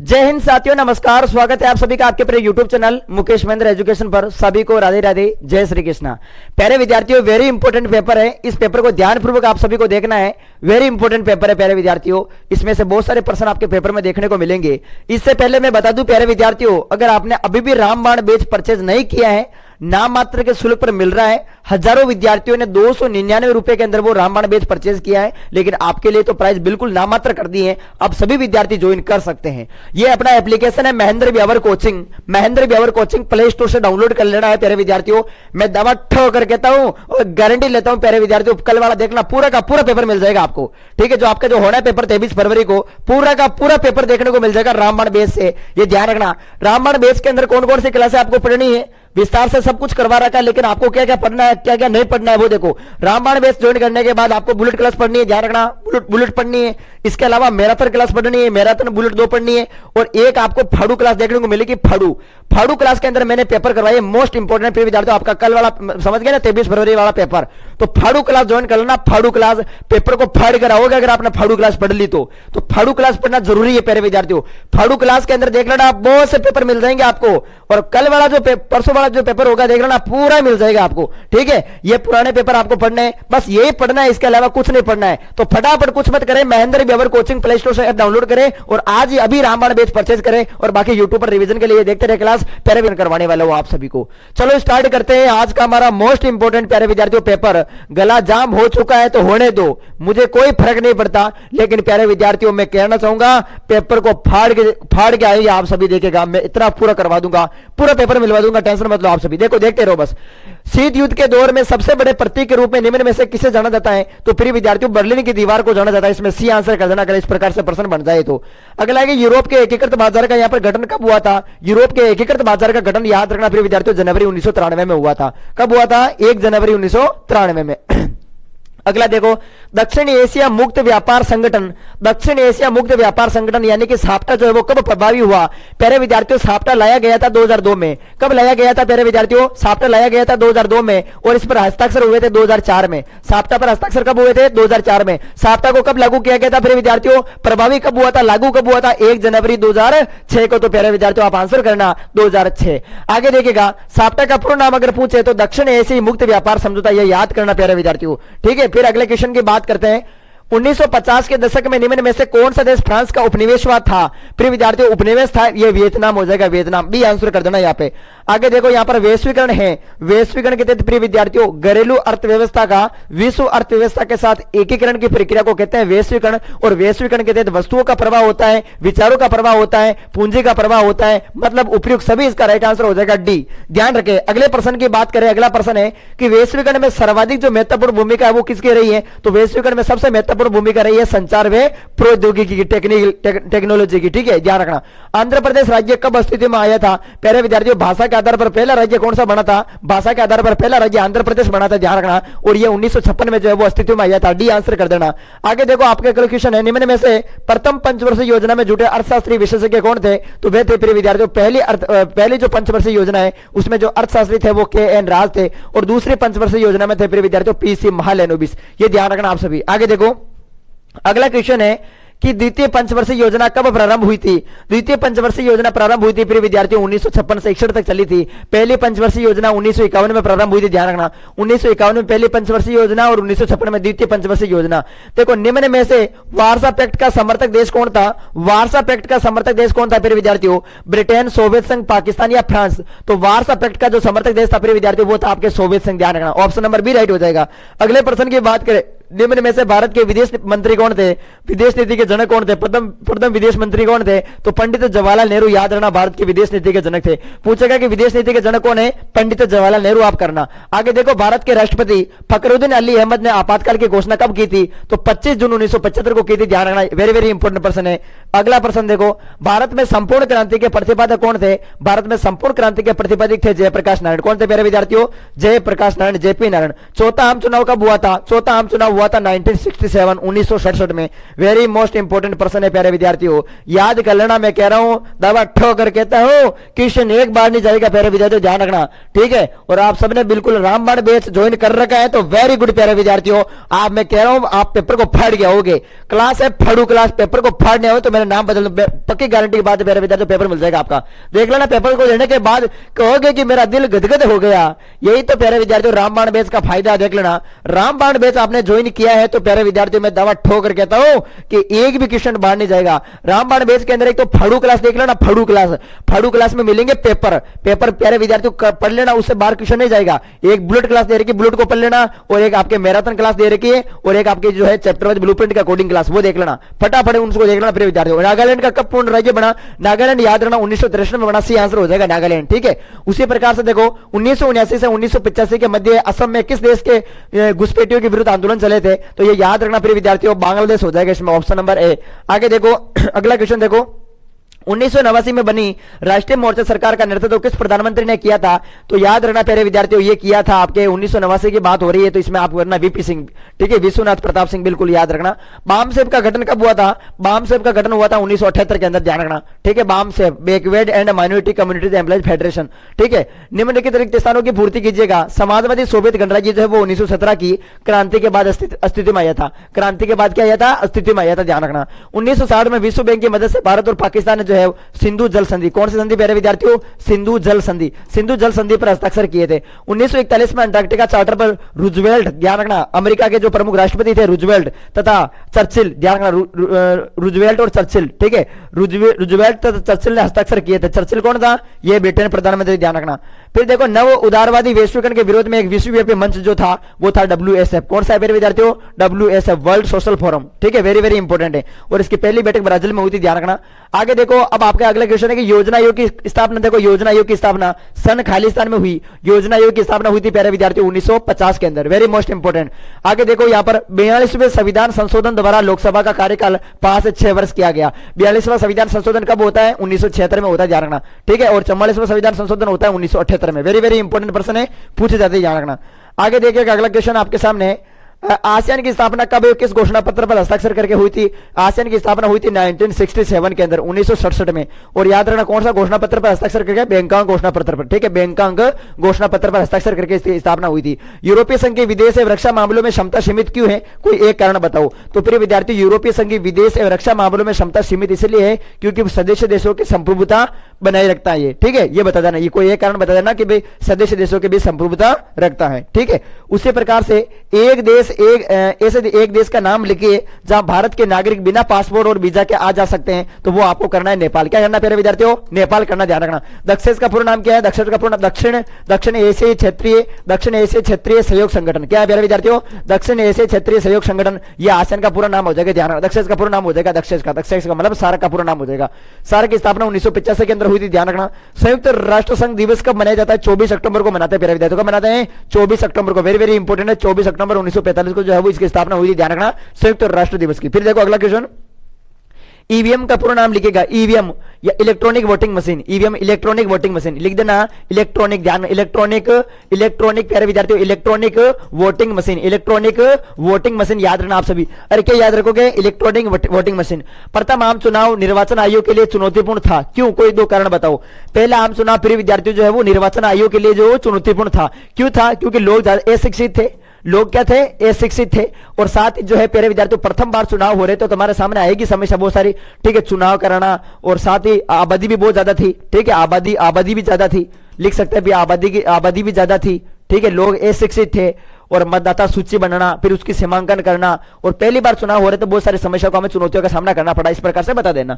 जय हिंद साथियों, नमस्कार। स्वागत है आप सभी का आपके अपने YouTube channel Mukesh Mahendra education पर। सभी को राधे राधे, जय श्री कृष्णा। प्यारे विद्यार्थियों, वेरी इंपॉर्टेंट पेपर है। इस पेपर को ध्यानपूर्वक आप सभी को देखना है। वेरी इंपॉर्टेंट पेपर है प्यारे विद्यार्थियों। इसमें से बहुत सारे प्रश्न आपके पेपर में देखने को मिलेंगे। इससे पहले मैं बता दूं प्यारे विद्यार्थियों, अगर आपने अभी भी रामबाण बैच परचेज नहीं किया है, नाम मात्र के शुल्क पर मिल रहा है। हजारों विद्यार्थियों ने 299 रुपए के अंदर वो रामबाण बैच परचेज किया है, लेकिन आपके लिए तो प्राइस बिल्कुल नाम मात्र कर दी है। अब सभी विद्यार्थी ज्वाइन कर सकते हैं। ये अपना एप्लीकेशन है Mahendra Beawar coaching. Mahendra Beawar coaching play store से डाउनलोड कर लेना है प्यारे विद्यार्थियों। मैं दवा ठोकर कहता हूं और गारंटी लेता हूं प्यारे विद्यार्थियों, कल वाला देखना पूरा का पूरा पेपर मिल जाएगा आपको। ठीक है, जो आपका जो होना है पेपर 23 फरवरी को, पूरा का पूरा पेपर देखने को मिल जाएगा रामबाण बैच से। ये ध्यान रखना। रामबाण बैच के अंदर कौन कौन सी क्लासें आपको पढ़नी है, विस्तार से सब कुछ करवा रखा है, लेकिन आपको क्या क्या पढ़ना है, क्या क्या नहीं पढ़ना है वो देखो। रामबाण बैच ज्वाइन करने के बाद आपको बुलेट क्लास पढ़नी है, ध्यान रखना, बुलेट पढ़नी है। इसके अलावा मैराथन क्लास पढ़नी है, मैराथन बुलेट 2 पढ़नी है, और एक आपको फाड़ू क्लास देखने को मिलेगी। फाड़ू क्लास के अंदर मैंने पेपर करवाई है, मोस्ट इंपोर्टेंट विद्यार्थियों, आपका कल वाला समझ गए ना, 23 फरवरी वाला पेपर। तो फाड़ू क्लास ज्वाइन कर लेना। फाड़ू क्लास पेपर को फाड़ कर आओगे अगर आपने फाड़ू क्लास पढ़ ली तो फाड़ू क्लास पढ़ना जरूरी है प्यारे विद्यार्थियों। फाड़ू क्लास के अंदर देख लेना, बहुत से पेपर मिल जाएंगे आपको, और कल वाला जो परसों वाला जो पेपर होगा देख लेना, पूरा मिल जाएगा आपको। ठीक है, ये पुराने पेपर आपको पढ़ने हैं, बस यही पढ़ना है, इसके अलावा कुछ नहीं पढ़ना है। तो फटाफट कुछ मत करें, Mahendra Beawar coaching play store से ऐप डाउनलोड करें और आज ही अभी रामबाण बैच परचेज करें, और बाकी यूट्यूब पर रिवीजन के लिए देखते रहे क्लास। प्यारे करवाने वाला हूं आप सभी को। चलो स्टार्ट करते हैं आज का हमारा मोस्ट इंपोर्टेंट प्यारे विद्यार्थियों पेपर। गला जाम हो चुका है तो होने दो, मुझे कोई फर्क नहीं पड़ता, लेकिन प्यारे विद्यार्थियों मैं कहना चाहूंगा पेपर को फाड़ के आइए आप सभी, देखेगा मैं इतना पूरा करवा दूंगा, पूरा पेपर मिलवा दूंगा, टेंशन मत लो आप सभी। देखो देखते रहो बस। शीत युद्ध के दौर में सबसे बड़े प्रतीक के रूप में निम्न में से किसे जाना जाता है? तो प्रिय विद्यार्थियों बर्लिन की दीवार को जाना जाता है। इसमें सी आंसर कर देना अगर इस प्रकार से प्रश्न बन जाए तो। अगला है कि यूरोप के एकीकृत बाजार का यहां पर गठन कब हुआ था? यूरोप के एकीकृत बाजार का गठन याद रखना प्रिय विद्यार्थियों जनवरी 1993 में हुआ था। कब हुआ था? 1 जनवरी 1993 में। अगला देखो, दक्षिण एशिया मुक्त व्यापार संगठन, दक्षिण एशिया मुक्त व्यापार संगठन यानी कि साप्टा जो है वो कब प्रभावी हुआ? प्यारे विद्यार्थियों साप्टा लाया गया था 2002 में। कब लाया गया था प्यारे विद्यार्थियों? साप्टा लाया गया था 2002 में, और इस पर हस्ताक्षर हुए थे 2004 में। साप्टा पर हस्ताक्षर कब हुए थे? 2004 में। साप्टा को कब लागू किया गया था प्यारे विद्यार्थियों? प्रभावी कब हुआ था, लागू कब हुआ था? 1 जनवरी 2006 को। तो प्यारे विद्यार्थियों आप आंसर करना 2006। आगे देखिएगा, साप्टा का पूर्ण नाम अगर पूछे तो दक्षिण एशियाई मुक्त व्यापार समझौता, यह याद करना प्यारे विद्यार्थियों। ठीक है, फिर अगले क्वेश्चन की बात करते हैं। 1950 के दशक में निम्न में से कौन सा देश फ्रांस का उपनिवेशवाद था? प्रिय विद्यार्थियों उपनिवेश था, ये वियतनाम हो जाएगा, वियतनाम। बी आंसर कर देना यहाँ पे। आगे देखो, यहां पर वैश्वीकरण है। वैश्वीकरण के तहत प्रिय विद्यार्थियों घरेलू अर्थव्यवस्था का विश्व अर्थव्यवस्था के साथ एकीकरण की प्रक्रिया को कहते हैं वैश्वीकरण। और वैश्वीकरण के तहत वस्तुओं का प्रवाह होता है, विचारों का प्रवाह होता है, पूंजी का प्रवाह होता है, मतलब उपयुक्त सभी। इसका राइट आंसर हो जाएगा डी। ध्यान रखें। अगले प्रश्न की बात करें, अगला प्रश्न है कि वैश्वीकरण में सर्वाधिक जो महत्वपूर्ण भूमिका है वो किसकी रही है? तो वैश्वीकरण में सबसे महत्वपूर्ण भूमिका रही है संचार व प्रौद्योगिकी की, टेक्नोलॉजी की। ठीक है, ध्यान रखना। आंध्र प्रदेश राज्य कब अस्तित्व में आया था? प्यारे विद्यार्थियों भाषा के आधार पर पहला राज्य कौन सा बना था? भाषा के आधार पर पहला राज्य आंध्र प्रदेश बना था, ध्यान रखना। और ये 1956 में जो है वो अस्तित्व में आया था। डी आंसर कर देना। आगे देखो, आपके क्वेश्चन है, निम्न में से प्रथम पंचवर्षीय योजना में जुटे अर्थशास्त्री विशेषज्ञ कौन थे? तो वे थे प्रिय विद्यार्थियों पहली जो पंचवर्षीय योजना है उसमें जो अर्थशास्त्री थे वो KN राज थे, और दूसरी पंचवर्षीय योजना में थे प्रिय विद्यार्थियों PC महालनोबिस। ये ध्यान रखना आप सभी। आगे देखो, अगला क्वेश्चन है कि द्वितीय पंचवर्षीय योजना कब प्रारंभ हुई थी? द्वितीय पंचवर्षीय योजना प्रारंभ हुई थी प्रिय विद्यार्थियों 1956 से 61 तक चली थी। पहली पंचवर्षीय योजना 1951 में प्रारंभ हुई थी, ध्यान रखना। 1951 में पहली पंचवर्षीय योजना और 1956 में द्वितीय पंचवर्षीय योजना। देखो, निम्न में से वार्सा पैक्ट का समर्थक देश कौन था? वार्सा पैक्ट का समर्थक देश कौन था प्रिय विद्यार्थियों? ब्रिटेन, सोवियत संघ, पाकिस्तान या फ्रांस? तो वार्सा पैक्ट का जो समर्थक देश था प्रिय विद्यार्थियों वो था आपके सोवियत संघ, ध्यान रखना। ऑप्शन नंबर बी राइट हो जाएगा। अगले प्रश्न की बात करें, निम्न में से भारत के विदेश मंत्री कौन थे? विदेश नीति के जनक कौन थे? प्रथम विदेश मंत्री कौन थे? तो पंडित जवाहरलाल नेहरू, याद रखना, भारत की विदेश नीति के जनक थे। पूछेगा कि विदेश नीति के जनक कौन है? पंडित जवाहरलाल नेहरू, आप करना। आगे देखो, भारत के राष्ट्रपति फखरुद्दीन अली अहमद ने आपातकाल की घोषणा कब की थी? तो 25 जून 1975 को की थी, ध्यान रखना। वेरी वेरी इंपॉर्टेंट प्रश्न है। अगला प्रश्न देखो, भारत में संपूर्ण क्रांति के प्रतिपादक कौन थे? भारत में संपूर्ण क्रांति के प्रतिपादक थे जयप्रकाश नारायण। कौन थे प्यारे विद्यार्थियों? जयप्रकाश नारायण, JP नारायण। चौथा आम चुनाव कब हुआ था? चौथा आम चुनाव हुआ था 1967 में। वेरी मोस्ट इंपोर्टेंट प्रश्न है प्यारे विद्यार्थियों, याद कर लेना। मैं कह रहा हूं, दवा ठोकर कहता हूं, क्वेश्चन एक बार नहीं जाएगा प्यारे विद्यार्थियों, ध्यान रखना। ठीक है, और आप सबने बिल्कुल रामबाण बैच ज्वाइन कर रखा है तो वेरी गुड प्यारे विद्यार्थियों। आप, मैं कह रहा हूं, आप पेपर को फाड़ के आओगे। क्लास है फाड़ू क्लास, पेपर को फाड़ने आओ तो मेरा मेरा नाम बदल दो, पक्की गारंटी के बाद मेरे विद्यार्थियों पेपर मिल जाएगा आपका। देख लेना, पेपर को लेने के बाद कहोगे कि मेरा दिल गदगद हो गया। यही तो प्यारे विद्यार्थियों रामबाण बैच का फायदा। देख लेना, रामबाण बैच आपने ज्वाइन किया है तो प्यारे विद्यार्थियों मैं दावा ठोक कर कहता हूं कि एक भी क्वेश्चन बाहर नहीं जाएगा। रामबाण बैच के अंदर एक तो फाड़ू क्लास देख लेना, फाड़ू क्लास में मिलेंगे पेपर प्यारे विद्यार्थियों पढ़ लेना, उससे बाहर क्वेश्चन नहीं जाएगा। एक बुलेट क्लास दे रखी, बुलेट को पढ़ लेना, और एक आपके मैराथन क्लास दे रखी है, और एक आपके जो है चैप्टर वाइज ब्लूप्रिंट का कोडिंग क्लास, वो देख लेना फटाफट, उनको देख लेना प्रिय विद्यार्थियों। नागालैंड का कब पूर्ण राज्य बना? नागालैंड याद रखना 1963 में बना, सी आंसर हो जाएगा नागालैंड। ठीक है, उसी प्रकार से देखो 1979 से 1985 के मध्य असम में किस देश के घुसपैठियों के विरुद्ध आंदोलन चले थे? तो ये याद रखना प्रिय विद्यार्थियों, बांग्लादेश हो जाएगा इसमें, ऑप्शन नंबर ए। आगे देखो अगला क्वेश्चन देखो, 1989 में बनी राष्ट्रीय मोर्चा सरकार का नेतृत्व किस प्रधानमंत्री ने किया था? तो याद रखना प्यारे विद्यार्थियों, ये किया था आपके 1989 की बात हो रही है तो इसमें आप करना वीपी सिंह। ठीक है, विश्वनाथ प्रताप सिंह, बिल्कुल याद रखना। बामसेब का गठन कब हुआ था? बामसेब का गठन हुआ था 1978 के अंदर, ध्यान रखना। ठीक है, BAMCEF backward and minority communities employees federation. ठीक है, निम्नलिखित रिक्त स्थानों की पूर्ति कीजिएगा। समाजवादी सोवियत गणराज्य जो है वो 1917 की क्रांति के बाद अस्तित्व में आया था। क्रांति के बाद क्या आया था? अस्तित्व में आया था, ध्यान रखना। 1960 में विश्व बैंक की मदद से भारत और पाकिस्तान ने जो है सिंधु जल संधि, कौन सी संधि प्यारे विद्यार्थियों? सिंधु जल संधि, सिंधु जल संधि पर हस्ताक्षर किए थे। 1941 में अंटार्कटिका चार्टर पर रूजवेल्ट, ध्यान रखना, अमेरिका के जो प्रमुख राष्ट्रपति थे रूजवेल्ट तथा चर्चिल, ध्यान रखना, रूजवेल्ट और चर्चिल। ठीक है, रूजवेल्ट तथा चर्चिल ने हस्ताक्षर किए थे। चर्चिल कौन था? ये ब्रिटेन प्रधानमंत्री, ध्यान रखना। फिर देखो नव उदारवादी वैश्वीकरण के विरोध में एक विश्वव्यापी मंच जो था वो था WSF, कौन सा है प्यारे विद्यार्थियों? WSF, world social forum. ठीक है, वेरी वेरी इंपॉर्टेंट है, और इसकी पहली बैठक ब्राजील में हुई थी, ध्यान रखना। आगे देखो, अब आपका अगला क्वेश्चन है कि योजना आयोग की स्थापना, देखो योजना आयोग की स्थापना सन खालिस्तान में हुई। योजना आयोग की स्थापना हुई थी प्यारे विद्यार्थियों 1950 के अंदर, वेरी मोस्ट इंपोर्टेंट। आगे देखो यहां पर 42वें संविधान संशोधन द्वारा लोकसभा का कार्यकाल 5 से 6 वर्ष किया गया। 42वां संविधान संशोधन कब होता है? 1976 में होता है, ध्यान रखना। ठीक है, और 44वां संविधान संशोधन होता है 1978 में। वेरी वेरी इंपॉर्टेंट प्रश्न है, पूछे जाते हैं, ध्यान रखना। आगे देखिएगा अगला क्वेश्चन आपके सामने है, आसियान की स्थापना कब किस घोषणा पत्र पर हस्ताक्षर करके हुई थी? आसियान की स्थापना हुई थी 1967 के अंदर, 1967 में। और याद रखना कौन सा घोषणा पत्र पर हस्ताक्षर करके? बैंकॉक घोषणा पत्र पर। ठीक है, बैंकॉक घोषणा पत्र पर हस्ताक्षर करके इसकी स्थापना हुई थी। यूरोपीय संघ की विदेश एवं रक्षा मामलों में क्षमता सीमित क्यों है? कोई एक कारण बताओ। तो प्रिय विद्यार्थी, यूरोपीय संघ की विदेश एवं रक्षा मामलों में क्षमता सीमित इसलिए है क्योंकि सदस्य देशों की संप्रभुता बनाए रखता है ये। ठीक है, ये बता देना, ये कोई एक कारण बता देना कि भाई सदस्य देशों के बीच संप्रभुता रखता है। ठीक है, उसी प्रकार से एक देश का नाम लिखिए जहां भारत के नागरिक बिना पासपोर्ट और वीजा के आ जा सकते हैं, तो वो आपको करना है नेपाल। क्या करना प्यारे विद्यार्थियों? नेपाल करना, ध्यान रखना। दक्षेस का पूर्ण नाम क्या है? दक्षेस का पूर्ण दक्षिण एशियाई क्षेत्रीय सहयोग संगठन। क्या है प्यारे विद्यार्थियों? दक्षिण एशियाई क्षेत्रीय सहयोग संगठन, ये आसियान का पूरा नाम हो जाएगा, ध्यान रखना। दक्षेस का पूरा नाम हो जाएगा दक्षेस का मतलब सार्क का पूरा नाम हो जाएगा। सार्क की स्थापना 1985 के अंदर हुई थी, ध्यान रखना। संयुक्त राष्ट्र संघ दिवस कब मनाया जाता है? 24 अक्टूबर को मनाते हैं प्यारे विद्यार्थियों। कब मनाते हैं? 24 अक्टूबर को, वेरी वेरी इंपॉर्टेंट है। 24 अक्टूबर 1945 को जो है वो इसकी स्थापना हुई थी, ध्यान रखना, संयुक्त राष्ट्र दिवस की। फिर देखो अगला क्वेश्चन, ईवीएम का पूरा नाम लिखेगा, ईवीएम या electronic voting machine. EVM electronic voting machine लिख देना, इलेक्ट्रॉनिक, ध्यान, इलेक्ट्रॉनिक प्यारे विद्यार्थियों, electronic voting machine, electronic voting machine याद रखना आप सभी। अरे क्या याद रखोगे? Electronic voting machine. प्रथम आम चुनाव निर्वाचन आयोग के लिए चुनौतीपूर्ण था, क्यों? कोई दो कारण बताओ। पहला आम चुनाव प्रिय विद्यार्थियों जो है वो निर्वाचन आयोग के लिए जो चुनौतीपूर्ण था, क्यों था? क्योंकि लोग अशिक्षित थे, लोग क्या थे? अशिक्षित थे, और साथ ही जो है प्यारे विद्यार्थियों प्रथम बार चुनाव हो रहे थे तो तुम्हारे सामने आएगी समस्या बहुत सारी। ठीक है, चुनाव कराना, और साथ ही आबादी भी बहुत ज्यादा थी। ठीक है, आबादी भी ज्यादा थी, लिख सकते हैं आबादी भी ज्यादा थी। ठीक है, लोग अशिक्षित थे, और मतदाता सूची बनाना, फिर उसकी सीमांकन करना, और पहली बार चुनाव हो रहे तो बहुत सारी समस्याओं को हमें चुनौतियों का सामना करना पड़ा। इस प्रकार से बता देना।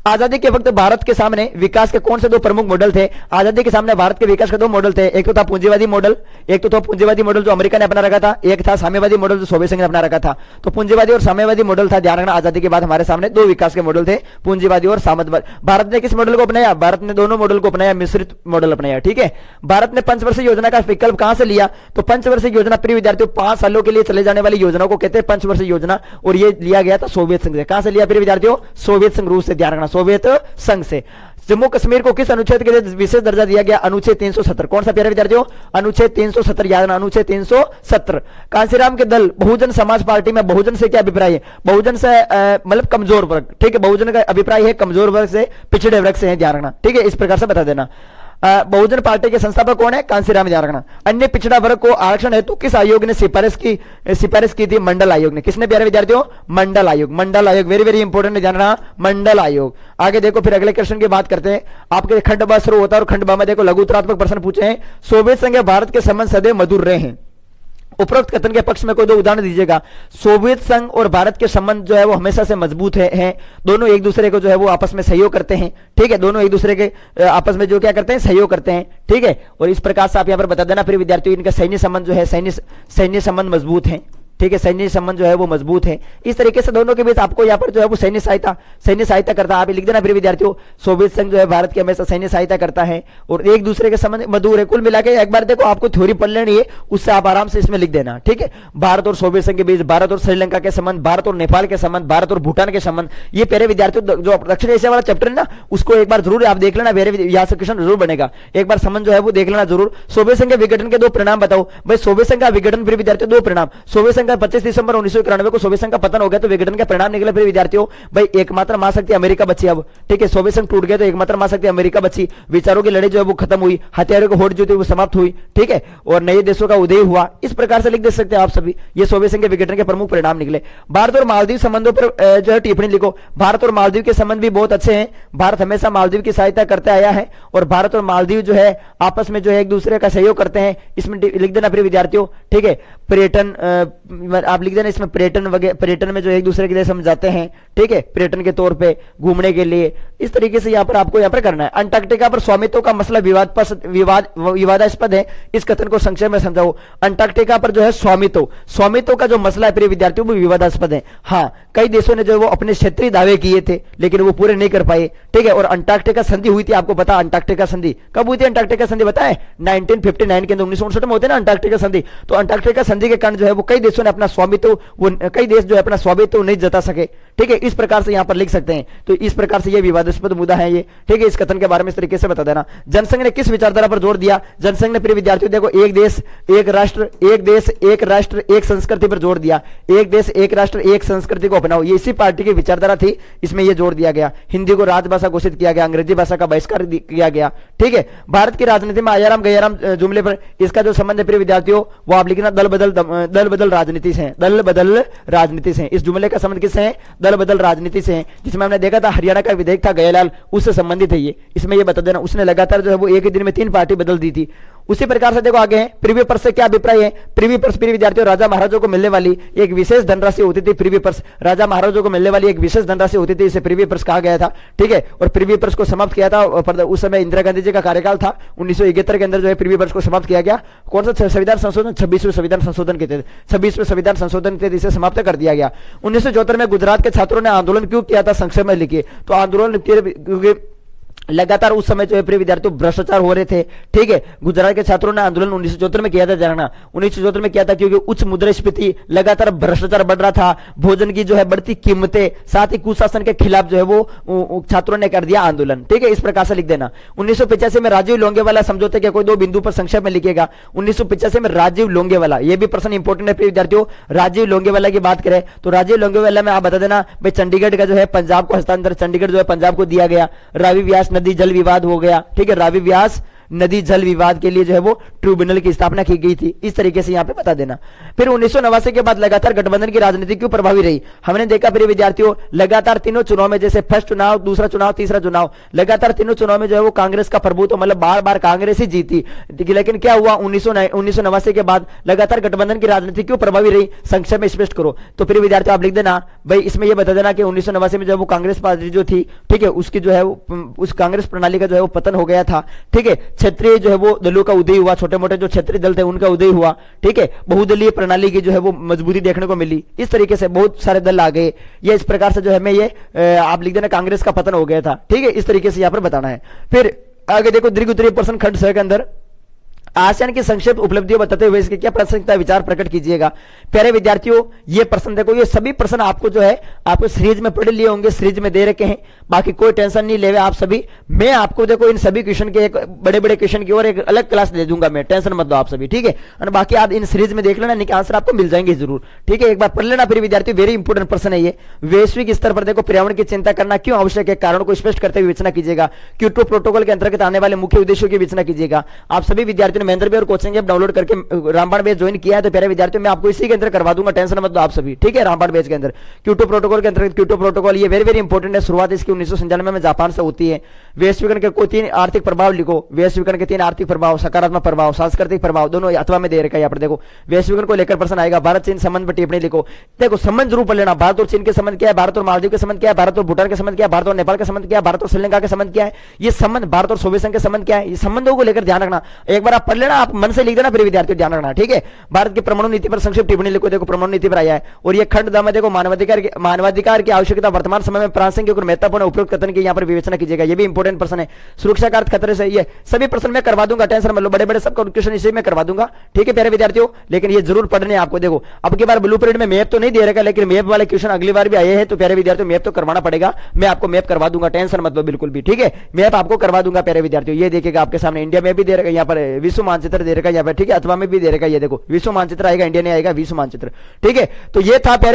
आजादी के वक्त भारत के सामने विकास के कौन से दो प्रमुख मॉडल थे? आजादी के सामने भारत के विकास के दो मॉडल थे, एक तो था पूंजीवादी मॉडल, जो अमेरिका ने अपना रखा था, एक था साम्यवादी मॉडल जो सोवियत संघ ने अपना रखा था। तो पूंजीवादी और साम्यवादी मॉडल था, ध्यान रखना। आजादी के बाद हमारे सामने दो विकास के मॉडल थे, पूंजीवादी और साम्यवादी। भारत ने किस मॉडल को अपनाया? भारत ने दोनों मॉडल को अपनाया, मिश्रित मॉडल अपनाया। ठीक है, भारत ने पंचवर्षीय योजना का विकल्प कहां से लिया? तो पंचवर्षीय योजना प्रिय विद्यार्थियों 5 सालों के लिए चले जाने वाली योजनाओं को कहते हैं पंचवर्षीय योजना, और ये लिया गया था सोवियत संघ से। कहां से लिया प्रिय विद्यार्थियों? सोवियत संघ, रूस से, ध्यान रखना, सोवियत संघ से। जम्मू कश्मीर को किस अनुच्छेद के लिए विशेष दर्जा दिया गया? अनुच्छेद 370। कौन सा प्यारे विद्यार्थियों? अनुच्छेद 370, याद रखना, अनुच्छेद 370। कांसीराम के दल बहुजन समाज पार्टी में बहुजन से क्या अभिप्राय है? बहुजन से मतलब कमजोर वर्ग। ठीक है, बहुजन का अभिप्राय है कमजोर वर्ग से, पिछड़े वर्ग से है, ध्यान रखना। ठीक है, इस प्रकार से बता देना। बहुजन पार्टी के संस्थापक कौन है? कांसीराम यारगना। अन्य पिछड़ा वर्ग को आरक्षण हेतु किस आयोग ने सिफारिश की थी? मंडल आयोग ने। किसने प्यारे विद्यार्थियों? मंडल आयोग। मंडल आयोग वेरी वेरी इंपॉर्टेंट जानना, मंडल आयोग। आगे देखो फिर अगले क्वेश्चन की बात करते हैं। आपके खंड ब शुरू होता है और खंड ब में देखो लघु उत्तरात्मक प्रश्न पूछे हैं। सोवियत संघ या भारत के संबंध सदैव मधुर रहे हैं। उपरोक्त कथन के पक्ष में कोई दो उदाहरण दीजिएगा। सोवियत संघ और भारत के संबंध जो है वो हमेशा से मजबूत है। दोनों एक दूसरे को जो है वो आपस में सहयोग करते हैं। ठीक है, दोनों एक दूसरे के आपस में जो क्या करते हैं? सहयोग करते हैं। ठीक है, और इस प्रकार से आप यहां पर बता देना फिर विद्यार्थियों, इनका सैन्य संबंध जो है सैन्य संबंध मजबूत है। ठीक है, सैन्य संबंध जो है वो मजबूत है। इस तरीके से दोनों के बीच आपको यहाँ पर जो है वो सैन्य सहायता करता है। आप लिख देना फिर विद्यार्थियों, सोवियत संघ जो है भारत की हमेशा सैन्य सहायता करता है और एक दूसरे के संबंध मधुर है। कुल मिला के एक बार देखो आपको थ्योरी पढ़ लेनी है, उससे आप आराम से इसमें लिख देना। ठीक है, भारत और सोवियत संघ के बीच, भारत और श्रीलंका के संबंध, भारत और नेपाल के संबंध, भारत और भूटान के संबंध, ये प्यारे विद्यार्थियों जो दक्षिण एशिया वाला चैप्टर है ना, उसको एक बार जरूर आप देख लेना। यहाँ से क्वेश्चन जरूर बनेगा, एक बार संबंध जो है वो देख लेना जरूर। सोवियत संघ के विघटन के दो परिणाम बताओ। भाई सोवियत संघ का विघटन फिर विद्यार्थियों दो परिणाम। सोवियत संघ का 25 दिसंबर 1991 को सोवियत संघ का पतन हो गया, तो विघटन का परिणाम निकला फिर विद्यार्थियों भाई एकमात्र महाशक्ति अमेरिका बची अब। ठीक है, सोवियत संघ टूट गया तो एकमात्र महाशक्ति अमेरिका बची। विचारों की लड़ाई जो है वो खत्म हुई, हथियारों की होड़ जो थी वो समाप्त हुई। ठीक है, और नए देशों का उदय हुआ। इस प्रकार से लिख दे सकते हैं आप सभी, ये सोवियत संघ के विघटन के प्रमुख परिणाम निकले। भारत और मालदीव संबंधों पर जो है टिप्पणी लिखो। भारत और मालदीव के संबंध भी बहुत अच्छे हैं। भारत हमेशा मालदीव की सहायता करते आया है और भारत और मालदीव जो है आपस में जो है एक दूसरे का सहयोग करते हैं। इसमें लिख देना फिर विद्यार्थियों। ठीक है, पर्यटन आप लिख देना इसमें, पर्यटन में जो एक दूसरे के लिए समझाते हैं। ठीक है, पर्यटन के तौर पे घूमने के लिए। इस तरीके से यहाँ पर आपको यहाँ पर करना है। अंटार्कटिका पर स्वामित्व का मसला विवादास्पद है, इस कथन को संक्षेप में समझाओ। अंटार्कटिका पर जो है स्वामित्व का जो मसला है प्रिय विद्यार्थियों वो विवादास्पद है। हाँ, कई देशों ने जो वो अपने क्षेत्रीय दावे किए थे लेकिन वो पूरे नहीं कर पाए। ठीक है, और अंटार्कटिका संधि हुई थी, आपको पता अंटार्कटिका संधि कब हुई थी? अंटार्कटिका संधि बताए 1959 के अंदर, 1959 में होते ना अंटार्कटिका संधि। तो अंटार्कटिका संधि के कारण जो है वो कई देशों ने अपना स्वामित्व, कई देश जो है अपना स्वामित्व नहीं जता सके। ठीक है, इस प्रकार से यहां पर लिख सकते हैं। तो इस प्रकार से ये विवादास्पद मुद्दा है ये। ठीक है, इस कथन के बारे में इस तरीके से बता देना। जनसंघ ने किस विचारधारा पर जोर दिया? जनसंघ ने प्रिय विद्यार्थियों देखो एक देश एक राष्ट्र, एक देश एक राष्ट्र एक संस्कृति पर जोर दिया। एक देश एक राष्ट्र एक संस्कृति को अपनाओ, ये इसी पार्टी की विचारधारा थी, इसमें यह जोर दिया गया। हिंदी को राजभाषा घोषित किया गया, अंग्रेजी भाषा का बहिष्कार किया गया। ठीक है, भारत की राजनीति में आयाराम गयाराम जुमले पर इसका जो संबंध है प्रिय विद्यार्थियों वो आप लिखना दल बदल राजनीति से। दल बदल राजनीति से इस जुमले का संबंध किससे है? दल बदल राजनीति से है, जिसमें हमने देखा था हरियाणा का विधेयक था गयालाल, उससे संबंधित है ये। इसमें ये बता देना उसने लगातार जो है वो एक ही दिन में 3 पार्टी बदल दी थी। उसी प्रकार से देखो आगे है प्रीवी पर्स से क्या अभिप्राय है? प्रीवी पर्स प्रिय विद्यार्थियों राजा महाराजों को मिलने वाली एक विशेष धनराशि होती थी। प्रीवी पर्स राजा महाराजों को मिलने वाली एक विशेष धनराशि होती थी, इसे प्रीवी पर्स कहा गया था। ठीक है, और प्रीवी पर्स को समाप्त किया था उस समय इंदिरा गांधी जी का कार्यकाल था। 1971 के अंदर जो है प्रीवी पर्स को समाप्त किया गया। कौन सा संविधान संशोधन? 26वें संविधान संशोधन के तहत, 26वें संविधान संशोधन के तहत इसे समाप्त कर दिया गया। 1974 में गुजरात के छात्रों ने आंदोलन क्यों किया था? संक्षेप में लिखिए। तो आंदोलन क्योंकि लगातार उस समय जो है प्रिय विद्यार्थियों भ्रष्टाचार हो रहे थे। ठीक है, गुजरात के छात्रों ने आंदोलन 1974 में किया था। जानना 1974 में किया था क्योंकि उच्च मुद्रास्फीति, लगातार भ्रष्टाचार बढ़ रहा था, भोजन की जो है बढ़ती कीमतें, साथ ही कुशासन के खिलाफ जो है वो छात्रों ने कर दिया आंदोलन। ठीक है, इस प्रकार से लिख देना। 1985 में राजीव लोंगेवाला समझौते के कोई 2 बिंदु पर संक्षेप में लिखिएगा। 1985 में राजीव लोंगेवाला, ये भी प्रश्न इंपॉर्टेंट है प्रिय विद्यार्थियों। राजीव लोंगेवाला की बात करें तो राजीव लोंगेवाला में आप बता देना भाई चंडीगढ़ का जो है पंजाब को हस्तांतर, चंडीगढ़ जो है पंजाब को दिया गया। रावी व्यास नदी जल विवाद हो गया। ठीक है, रावी व्यास नदी जल विवाद के लिए जो है वो ट्रिब्यूनल की स्थापना की गई थी। इस तरीके से यहां पे बता देना। फिर 1989 के बाद लगातार गठबंधन की राजनीति क्यों प्रभावी रही? हमने देखा प्रिय विद्यार्थियों लगातार तीनों चुनाव में, जैसे फर्स्ट चुनाव, दूसरा चुनाव, तीसरा चुनाव, लगातार तीनों चुनाव में जो है वो कांग्रेस का प्रभुत्व, मतलब बार-बार कांग्रेस ही जीती। लेकिन क्या हुआ 1989 के बाद लगातार गठबंधन की राजनीति क्यों प्रभावी रही? संक्षेप में स्पष्ट करो। तो प्रिय विद्यार्थियों आप लिख देना भाई, इसमें यह बता देना कि 1989 में जो है वो कांग्रेस पार्टी जो थी, ठीक है, उसकी जो है उस कांग्रेस प्रणाली का जो है वो पतन हो गया था। ठीक है, क्षेत्रीय जो है वो दलों का उदय हुआ, छोटे मोटे जो क्षेत्रीय दल थे उनका उदय हुआ। ठीक है, बहुदलीय प्रणाली की जो है वो मजबूती देखने को मिली। इस तरीके से बहुत सारे दल आ गए। ये इस प्रकार से जो है मैं ये आप लिख देना कांग्रेस का पतन हो गया था। ठीक है, इस तरीके से यहां पर बताना है। फिर आगे देखो दीर्घ उत्तरीय प्रश्न खंड 6 के अंदर आसियान की संक्षिप्त उपलब्धियों बताते हुए इसके क्या प्रासंगिकता विचार प्रकट कीजिएगा। प्यारे विद्यार्थियों, ये प्रश्न देखो, ये सभी प्रश्न आपको जो है आपको सीरीज में पढ़ लिए होंगे, सीरीज में दे रखे हैं, बाकी कोई टेंशन नहीं लेवे आप सभी। मैं आपको देखो इन सभी क्वेश्चन के एक बड़े बड़े क्वेश्चन की और एक अलग क्लास दे दूंगा मैं, टेंशन मत लो आप सभी, ठीक है। और बाकी आप इन सीरीज में देख लेना, इनके आंसर आपको मिल जाएंगे जरूर, ठीक है। एक बार पढ़ लेना फिर विद्यार्थियों, वेरी इंपोर्टेंट प्रश्न है ये। वैश्विक स्तर पर देखो पर्यावरण की चिंता करना क्यों आवश्यक है, कारण को स्पष्ट करते हुए विवेचना कीजिएगा। क्योटो प्रोटोकॉल के अंतर्गत आने वाले मुख्य उद्देश्यों की विवेचना कीजिएगा। आप सभी विद्यार्थियों ने महेंद्र भी और कोचिंग ऐप डाउनलोड करके रामबाण बैच ज्वाइन किया है तो प्यारे विद्यार्थियों मैं आपको इसी के अंदर करवा दूंगा, टेंशन मत लो आप सभी, ठीक है। रामबाण बैच के अंदर क्योटो प्रोटोकॉल के अंतर्गत, क्योटो प्रोटोकॉल ये वेरी वेरी इंपॉर्टेंट है, शुरुआत इसकी 1997 में जापान से होती है। वैश्वीकरण के कोई 3 आर्थिक प्रभाव लिखो, वैश्वीकरण के 3 आर्थिक प्रभाव, सकारात्मक प्रभाव, सांस्कृतिक प्रभाव, दोनों अथवा में दे रखा है यहाँ पर देखो। वैश्वीकरण को लेकर प्रश्न आएगा, भारत चीन संबंध पर टिप्पणी लिखो। देखो संबंध जरूर पढ़ लेना, भारत और चीन के संबंध क्या है, भारत और मालदीव के संबंध क्या है, भारत और भूटान के संबंध क्या है, भारत और नेपाल के संबंध क्या है, भारत और श्रीलंका के संबंध क्या है, ये संबंध भारत और सोवियत संघ के संबंध क्या है, ये संबंधों को लेकर ध्यान रखना। एक बार आप पढ़ लेना, आप मन से लिख देना, फिर विद्यार्थियों ध्यान रखना, ठीक है। भारत की परमाणु नीति पर संक्षिप्त टिप्पणी लिखो, देखो परमाणु नीति पर आया है। और ये खंड द में देखो मानवाधिकार की आवश्यकता वर्तमान समय में प्रासंगिक और महत्वपूर्ण उपयोग कथन की यहाँ पर विवेचना कीजिएगा, ये भी इंपॉर्टेंट प्रश्न है। सुरक्षा का अर्थ खतरे से, ये सभी प्रश्न मैं करवा दूंगा, टेंशन मत लो, बड़े बड़े सब क्वेश्चन इसी में करवा दूंगा, ठीक है प्यारे विद्यार्थियों। लेकिन ये जरूर पढ़ने आपको, देखो अब की बार ब्लूप्रिंट में मैप तो नहीं दे रखा, लेकिन मैप वाले क्वेश्चन अगली बार भी आए हैं तो प्यारे विद्यार्थियों मैप तो करवाना पड़ेगा, मैं आपको मैप करवा दूंगा, टेंशन मत लो बिल्कुल भी, ठीक है। मैप आपको करवा दूंगा प्यारे विद्यार्थियों। ये देखिएगा आपके सामने इंडिया मैप भी दे रखा है, यहाँ पर विश्व मानचित्र दे रखा है यहाँ पर, ठीक है, अथवा में भी दे रखा है, ये देखो विश्व मानचित्र आएगा, इंडिया नहीं आएगा, विश्व मानचित्र, ठीक है। तो ये था